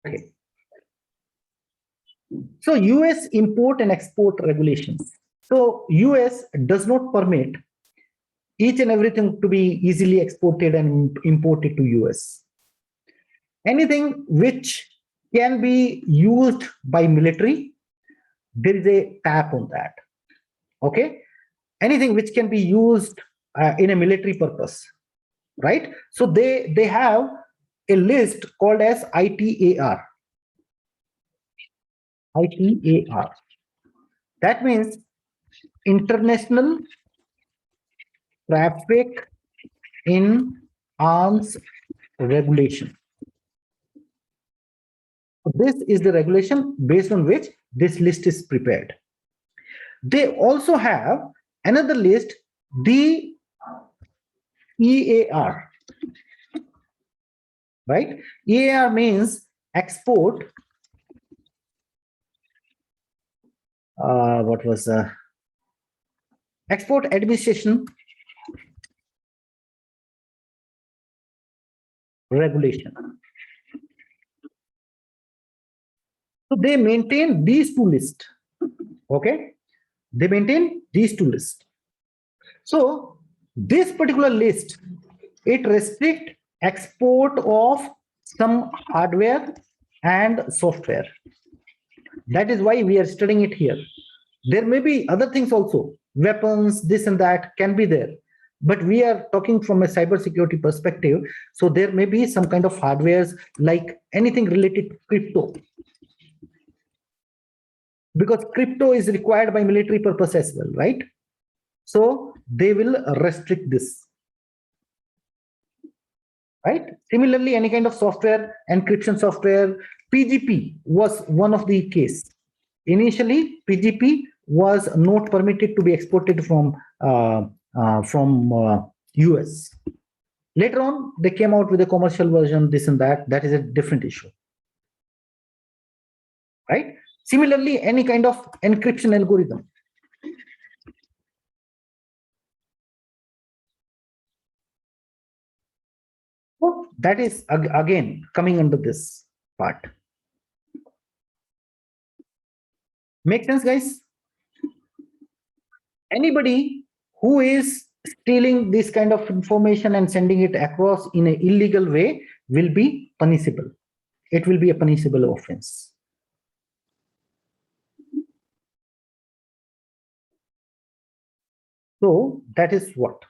Okay. So US import and export regulations. So US does not permit each and everything to be easily exported and imported to US. Anything which can be used by military, there is a tap on that. Okay. Anything which can be used in a military purpose, right? So they have a list called as ITAR. ITAR. That means International Traffic in Arms Regulation. This is the regulation based on which this list is prepared. They also have another list, the EAR, right? EAR means export. What was Export Administration Regulation. So they maintain these two lists. Okay, they maintain these two lists. So this particular list, it restricts export of some hardware and software. That is why we are studying it here. There may be other things also, weapons, this and that can be there, but we are talking from a cybersecurity perspective. So there may be some kind of hardwares like anything related to crypto, because crypto is required by military purpose as well, right? So they will restrict this, right? Similarly, any kind of software, encryption software, PGP was one of the case. Initially, PGP was not permitted to be exported from US. Later on, they came out with a commercial version, this and that. That is a different issue, right? Similarly, any kind of encryption algorithm. So that is again coming under this part. Make sense, guys? Anybody who is stealing this kind of information and sending it across in an illegal way will be punishable. It will be a punishable offense. So that is what.